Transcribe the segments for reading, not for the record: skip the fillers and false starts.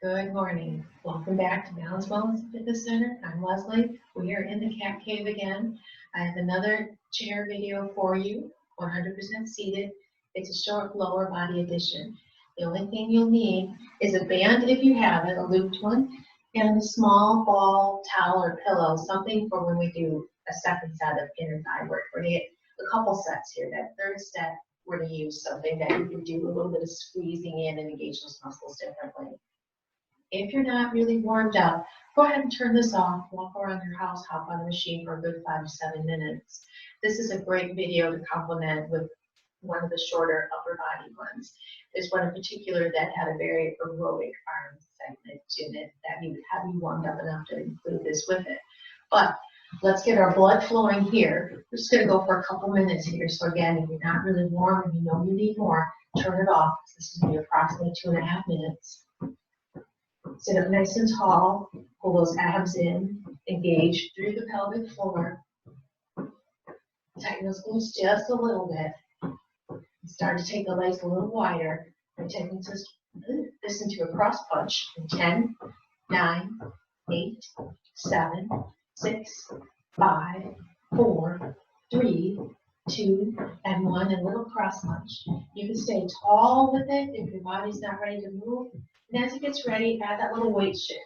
Good morning. Welcome back to Balance Wellness Fitness Center. I'm Leslie. We are in the cat cave again. I have another chair video for you, 100% seated. It's a short lower body edition. The only thing you'll need is a band if you have it, a looped one, and a small ball, towel, or pillow, something for when we do a second set of inner thigh work. We're going to get a couple sets here. That third set, we're going to use something that you can do a little bit of squeezing in and engage those muscles differently. If you're not really warmed up, go ahead and turn this off, walk around your house, hop on the machine for a good 5 to 7 minutes. This is a great video to complement with one of the shorter upper body ones. There's one in particular that had a very aerobic arm segment in it that you would have you warmed up enough to include this with it. But let's get our blood flowing here. We're just going to go for a couple minutes here. So again, if you're not really warm and you know you need more, turn it off. This is going to be approximately 2.5 minutes. Sit up nice and tall, pull those abs in, engage through the pelvic floor. Tighten those glutes just a little bit. Start to take the legs a little wider. And taking this into a cross punch in 10, 9, 8, 7, 6, 5, 4, 3, 2, and 1, and little cross punch. You can stay tall with it if your body's not ready to move. And as it gets ready, add that little weight shift.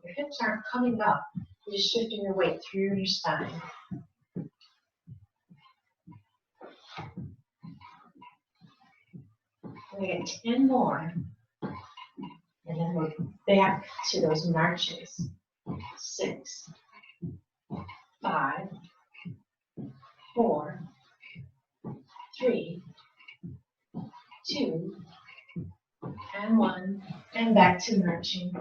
Your hips aren't coming up. You're just shifting your weight through your spine. We get 10 more. And then we're back to those marches. 6, 5, 4, 3, 2, and 1, and back to marching.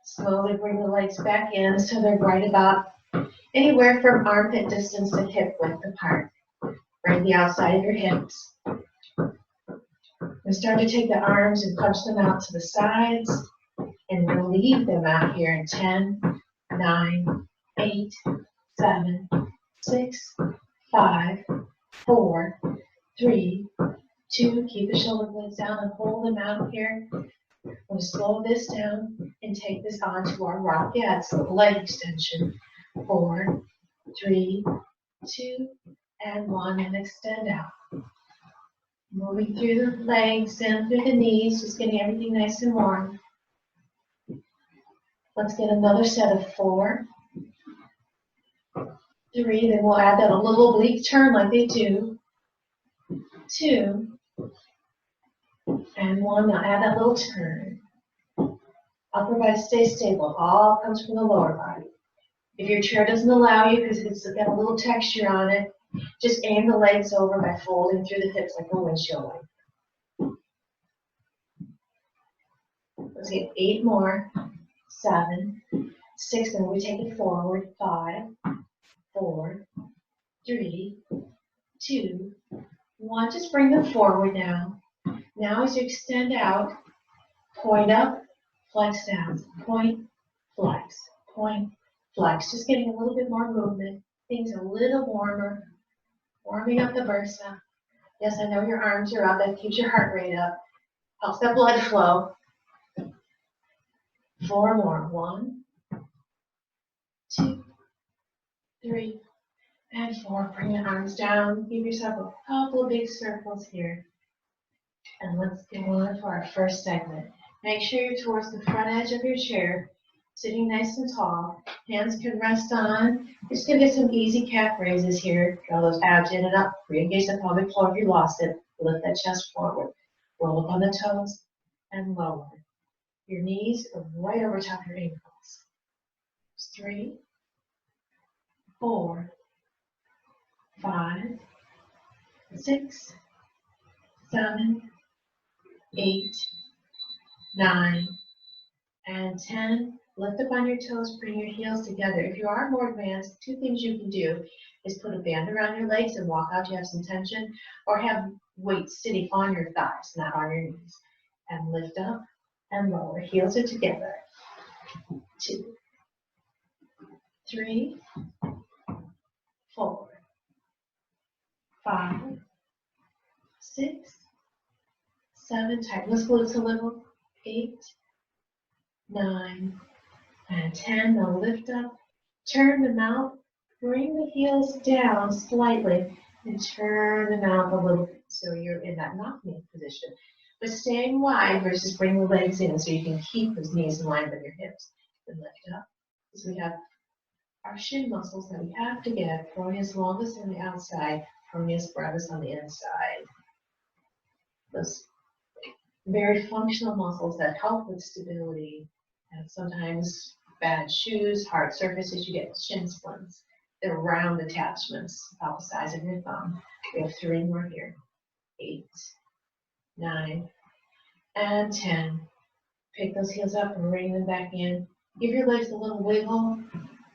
Slowly bring the legs back in so they're right about anywhere from armpit distance to hip width apart. Bring the outside of your hips. And start to take the arms and punch them out to the sides and relieve them out here in 10, 9, 8, 7, 6, 5, 4, 3, 2, keep the shoulder blades down and hold them out here. We're going to slow this down and take this onto our rockettes, so leg extension. 4, 3, 2, and 1, and extend out. Moving through the legs and through the knees, just getting everything nice and warm. Let's get another set of 4, 3, then we'll add that a little oblique turn like they do. 2, and 1, now add that little turn. Upper body stays stable. It all comes from the lower body. If your chair doesn't allow you, because it's got a little texture on it, just aim the legs over by folding through the hips like a windshield wiper. Let's get 8 more. 7, 6, and we take it forward. 5, 4, 3, 2, 1. Just bring them forward now. Now as you extend out, point up, flex down, point, flex, point, flex. Just getting a little bit more movement. Things a little warmer. Warming up the bursa. Yes, I know your arms are up. That keeps your heart rate up. Helps that blood flow. 4 more. 1, 2, 3, and 4. Bring your arms down. Give yourself a couple of big circles here. And let's go on for our first segment. Make sure you're towards the front edge of your chair, sitting nice and tall. Hands can rest on. You're just going to get some easy calf raises here. Draw those abs in and up. Re-engage the pelvic floor if you lost it. Lift that chest forward. Roll up on the toes and lower. Your knees are right over top of your ankles. 3, 4, 5, 6, 7, 8, 9, and 10. Lift up on your toes, bring your heels together. If you are more advanced, 2 things you can do is put a band around your legs and walk out, you have some tension, or have weights sitting on your thighs, not on your knees. And lift up and lower. Heels are together. 2, 3, 4, 5, 6, 7. Tighten those glutes a little. 8, 9, and 10. Now lift up, turn them out, bring the heels down slightly, and turn them out a little bit. So you're in that knock-knee position. But staying wide versus bring the legs in so you can keep those knees in line with your hips. And lift up. So we have our shin muscles that we have to get. Peroneus longus on the outside, peroneus brevis on the inside. Those very functional muscles that help with stability. And sometimes bad shoes, hard surfaces, you get shin splints. They're round attachments about the size of your thumb. We have 3 more here. 8, 9, and 10. Pick those heels up and bring them back in. Give your legs a little wiggle.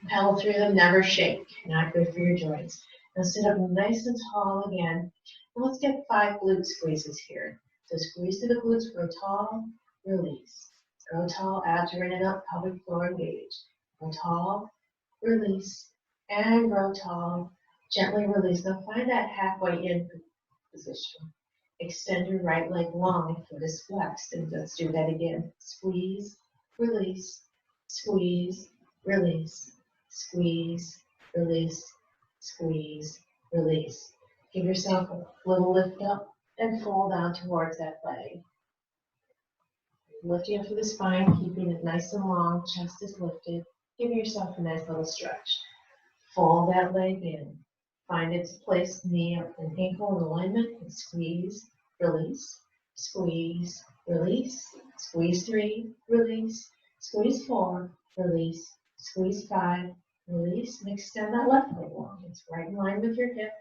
Pedal through them, never shake. Not good for your joints. Now sit up nice and tall again. And let's get 5 glute squeezes here. So squeeze through the glutes, grow tall, release. Grow tall, abs are in and up, pelvic floor engaged. Grow tall, release, and grow tall. Gently release. Now find that halfway in position. Extend your right leg long, foot is flexed, and let's do that again. Squeeze, release, squeeze, release, squeeze, release, squeeze, release. Give yourself a little lift up and fall down towards that leg. Lifting up through the spine, keeping it nice and long, chest is lifted. Give yourself a nice little stretch. Fold that leg in. Find its place, knee and ankle in alignment, and squeeze, release, squeeze, release, squeeze 3, release, squeeze 4, release, squeeze 5, release, and extend that left leg long. It's right in line with your hip,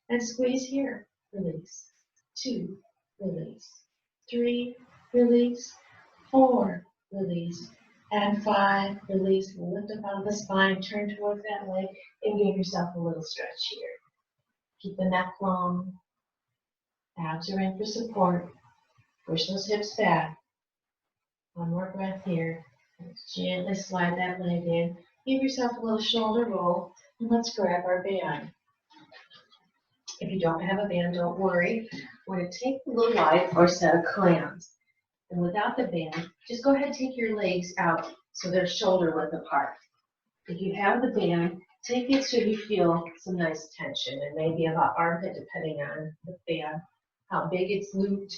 and squeeze here, release, 2, release, 3, release, 4, release, and 5, release. Lift up out of the spine, turn towards that leg, and give yourself a little stretch here. Keep the neck long. Abs are in for support. Push those hips back. One more breath here. Gently slide that leg in. Give yourself a little shoulder roll, and let's grab our band. If you don't have a band, don't worry. We're going to take the little wide or set of clams. And without the band, just go ahead and take your legs out so they're shoulder width apart. If you have the band, take it so you feel some nice tension, and maybe about armpit depending on the band, how big it's looped,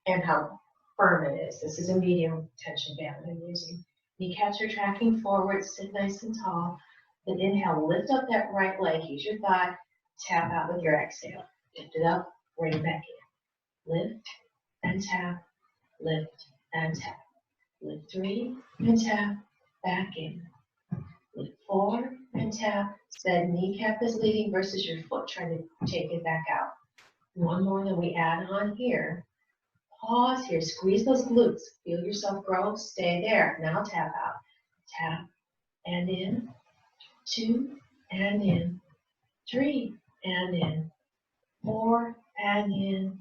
and how firm it is. This is a medium tension band I'm using. Kneecaps are tracking forward, sit nice and tall. Then inhale, lift up that right leg, use your thigh, tap out with your exhale. Lift it up, bring it back in. Lift and tap, lift and tap. Lift 3 and tap, back in. Lift 4 and tap. So that kneecap is leading versus your foot trying to take it back out. One more that we add on here. Pause here, squeeze those glutes. Feel yourself grow, stay there. Now tap out. Tap and in. 2 and in. 3 and in. 4 and in.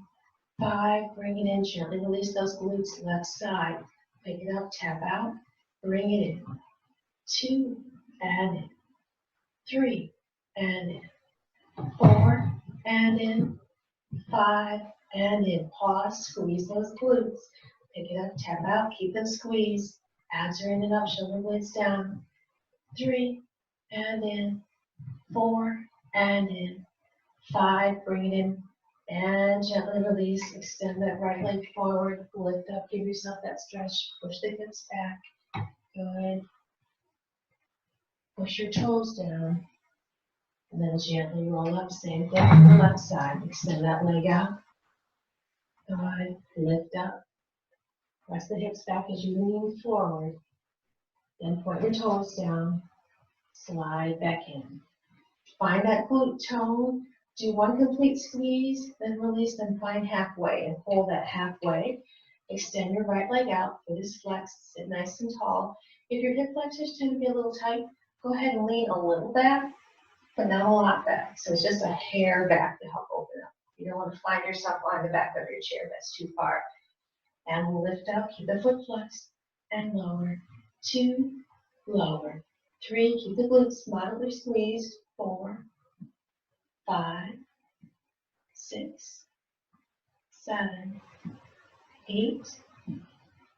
5, bring it in gently. Release those glutes left side. Pick it up, tap out, bring it in. 2 and in. 3 and in. 4 and in. 5 and in. Pause, squeeze those glutes. Pick it up, tap out, keep them squeezed. Abs are in and up, shoulder blades down. 3 and in. 4 and in. 5, bring it in. And gently release, extend that right leg forward, lift up, give yourself that stretch, push the hips back. Good. Push your toes down. And then gently roll up, same thing on the left side. Extend that leg out. Good. Lift up. Press the hips back as you lean forward. Then point your toes down. Slide back in. Find that glute tone. Do one complete squeeze, then release, then find halfway and hold that halfway. Extend your right leg out, foot is flexed, sit nice and tall. If your hip flexors tend to be a little tight, go ahead and lean a little back, but not a lot back. So it's just a hair back to help open up. You don't want to find yourself on the back of your chair, that's too far. And lift up, keep the foot flexed, and lower. 2, lower. 3, keep the glutes mildly squeezed. 4, 5, 6, 7, 8,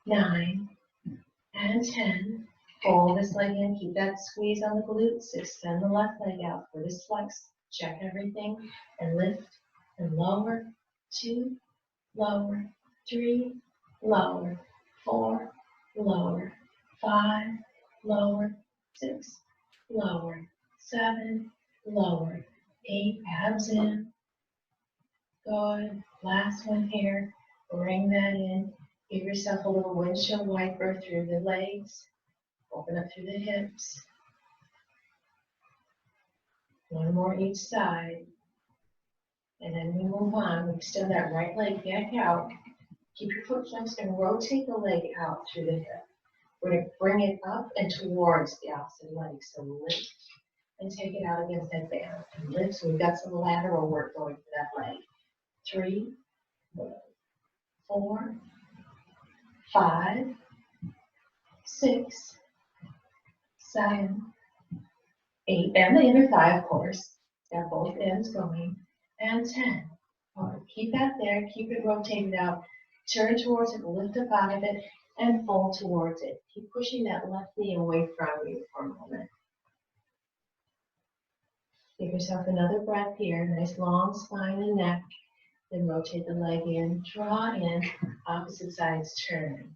9, and 10. Fold this leg in, keep that squeeze on the glutes, extend the left leg out for this flex, check everything, and lift and lower, 2, lower, 3, lower, 4, lower, 5, lower, 6, lower, 7, lower, 8, abs in, good, last one here, bring that in, give yourself a little windshield wiper through the legs, open up through the hips, one more each side, and then we move on, we extend that right leg back out, keep your foot flexed and rotate the leg out through the hip. We're going to bring it up and towards the opposite leg, so lift and take it out against that band, and lift, so we've got some lateral work going for that leg. 3, 4, 5, 6, 7, 8, and the inner thigh, of course. Got both ends going, and 10. All right, keep that there, keep it rotated out, turn towards it, lift up out of it, and fold towards it. Keep pushing that left knee away from you for a moment. Give yourself another breath here, nice long spine and neck. Then rotate the leg in, draw in, opposite sides turn.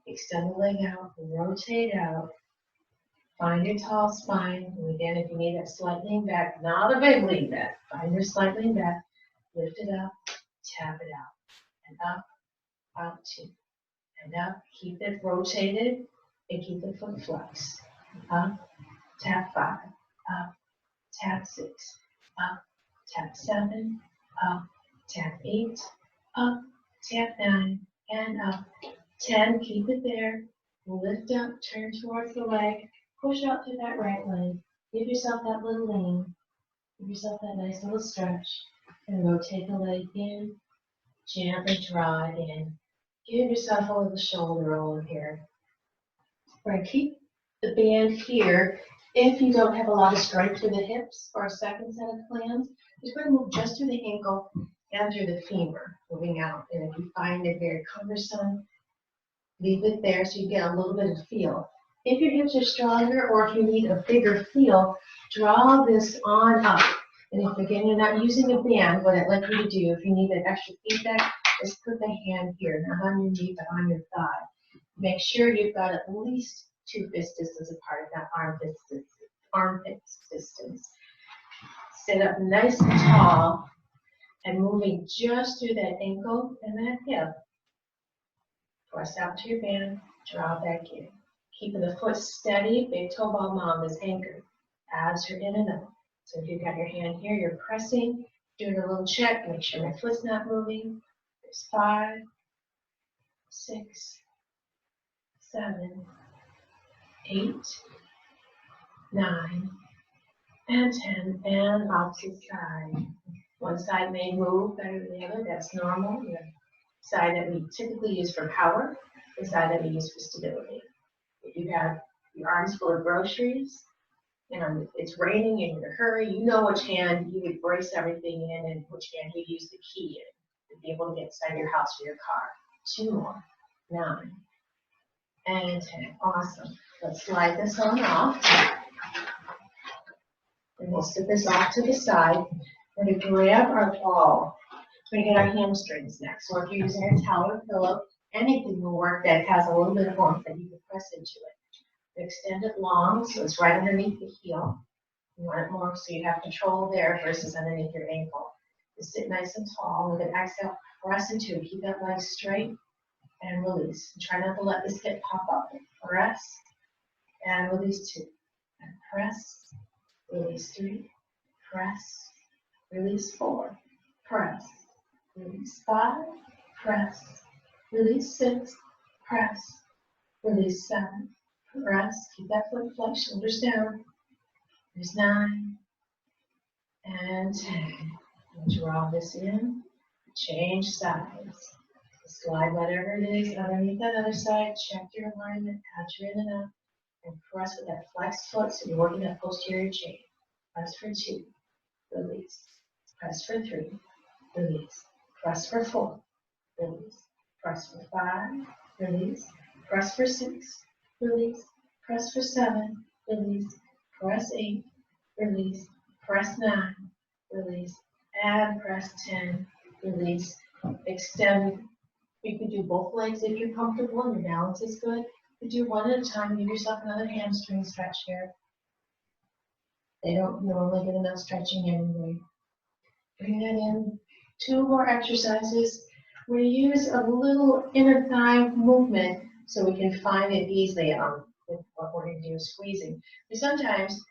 Extend the leg out, rotate out. Find your tall spine. And again, if you need that slight lean back, not a big lean back, find your slight lean back. Lift it up, tap it out, and up, out 2, and up. Keep it rotated, and keep the foot flexed. Up, tap 5, up, tap 6, up, tap 7, up, tap 8, up, tap 9, and up. 10, keep it there. Lift up, turn towards the leg, push out through that right leg. Give yourself that little lean. Give yourself that nice little stretch. And rotate the leg in. Gently draw it in. Give yourself a little shoulder roll here. We're going to keep the band here. If you don't have a lot of strength through the hips or a second set of plans, just going to move just through the ankle and through the femur, moving out. And if you find it very cumbersome, leave it there so you get a little bit of feel. If your hips are stronger or if you need a bigger feel, draw this on up. And if again you're not using a band, what I'd like you to do, if you need that extra feedback, is put the hand here, not on your knee, but on your thigh. Make sure you've got at least 2 fist distance apart, if not armpit distance. Sit up nice and tall and moving just through that ankle and that hip. Press out to your band, draw back in. Keeping the foot steady, big toe ball mom is anchored. Abs are in and up. So if you've got your hand here, you're pressing, doing a little check, make sure my foot's not moving. There's 5, 6, 7, 8, 9, and 10, and opposite side. One side may move better than the other, that's normal. The side that we typically use for power, the side that we use for stability. If you have your arms full of groceries, and it's raining and you're in a hurry, you know which hand you would brace everything in and which hand you use the key in to be able to get inside your house or your car. 2 more, 9, and 10. Awesome. Let's slide this on off. And we'll sit this off to the side. We're going to grab our ball. We're going to get our hamstrings next. So if you're using a towel or pillow, anything will work that has a little bit of warmth that you can press into it. Extend it long so it's right underneath the heel. You want it more so you have control there versus underneath your ankle. Just sit nice and tall. With an exhale, press into it. Keep that leg straight and release. And try not to let this hip pop up. Press and release 2. And press, release 3. Press, release 4. Press, release 5. Press, release 6. Press, release 7. Press, keep that foot flush, shoulders down. There's 9 and 10. And draw this in, change sides. Slide whatever it is underneath that other side, check your alignment, out your in and out, and press with that flexed foot so you're working that posterior chain. Press for 2, release. Press for 3, release. Press for 4, release. Press for 5, release. Press for 6, release, press for 7, release, press 8, release, press 9, release, and press 10, release, extend. You can do both legs if you're comfortable and your balance is good. You do one at a time, give yourself another hamstring stretch here. They don't normally get enough stretching anyway. Bring that in. 2 more exercises. We use a little inner thigh movement so we can find it easily with what we're going to do, squeezing. But sometimes,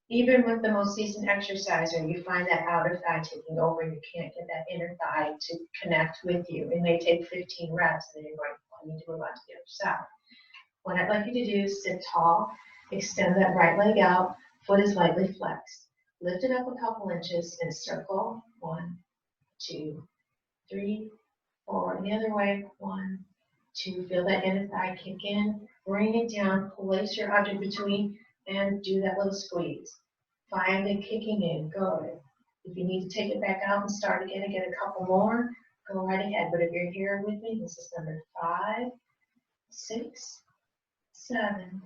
even with the most seasoned exerciser, you find that outer thigh taking over and you can't get that inner thigh to connect with you. It may take 15 reps and then you're going, I need to move on to the other side. What I'd like you to do is sit tall, extend that right leg out, foot is lightly flexed. Lift it up a couple inches and circle. 1, 2, 3, 4. The other way. 1, 2. Feel that inner thigh kick in. Bring it down. Place your object between and do that little squeeze. Find it kicking in. Good. If you need to take it back out and start again and get a couple more, go right ahead. But if you're here with me, this is number 5, 6, 7,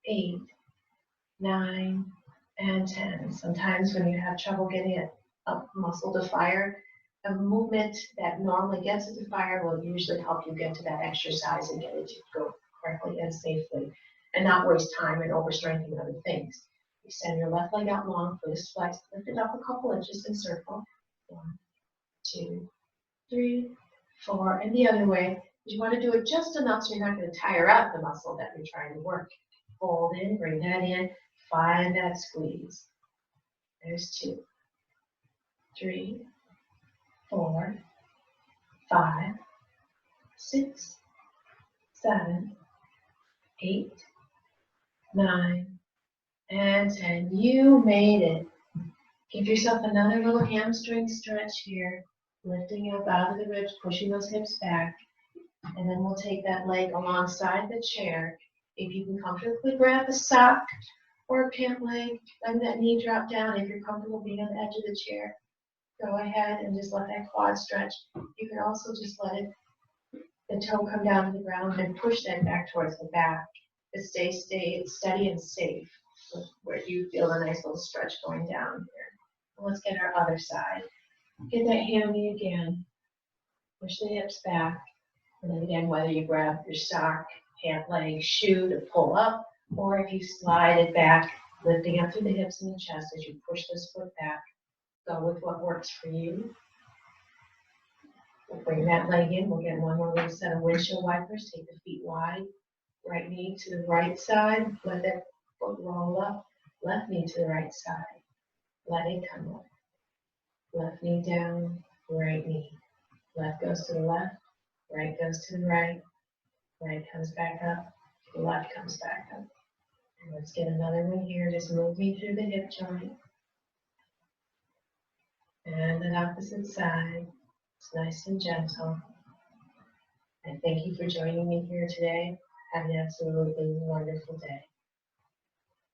8, 9, and 10. Sometimes when you have trouble getting it up muscle to fire, a movement that normally gets it to fire will usually help you get to that exercise and get it to go correctly and safely and not waste time and overstrengthening other things. You send your left leg out long, foot is flexed, lift it up a couple inches and circle. 1, 2, 3, 4, and the other way. You want to do it just enough so you're not going to tire out the muscle that you're trying to work. Fold in, bring that in, find that squeeze. There's 2, 3, 4, 5, 6, 7, 8, 9, and 10. You made it. Give yourself another little hamstring stretch here, lifting up out of the ribs, pushing those hips back, and then we'll take that leg alongside the chair. If you can comfortably grab a sock or a pant leg, let that knee drop down. If you're comfortable being on the edge of the chair, go ahead and just let that quad stretch. You can also just let it, the toe come down to the ground and push that back towards the back. To stay steady and safe, where you feel a nice little stretch going down here. Let's get our other side. Get that hammy again. Push the hips back. And then again, whether you grab your sock, pant leg, shoe to pull up, or if you slide it back, lifting up through the hips and the chest as you push this foot back. Go with what works for you. We'll bring that leg in. We'll get one more little set of windshield wipers. Take the feet wide. Right knee to the right side. Let that foot roll up. Left knee to the right side. Let it come up. Left knee down. Right knee. Left goes to the left. Right goes to the right. Right comes back up. Left comes back up. And let's get another one here. Just move me through the hip joint. And the opposite side. It's nice and gentle. I thank you for joining me here today. Have an absolutely wonderful day.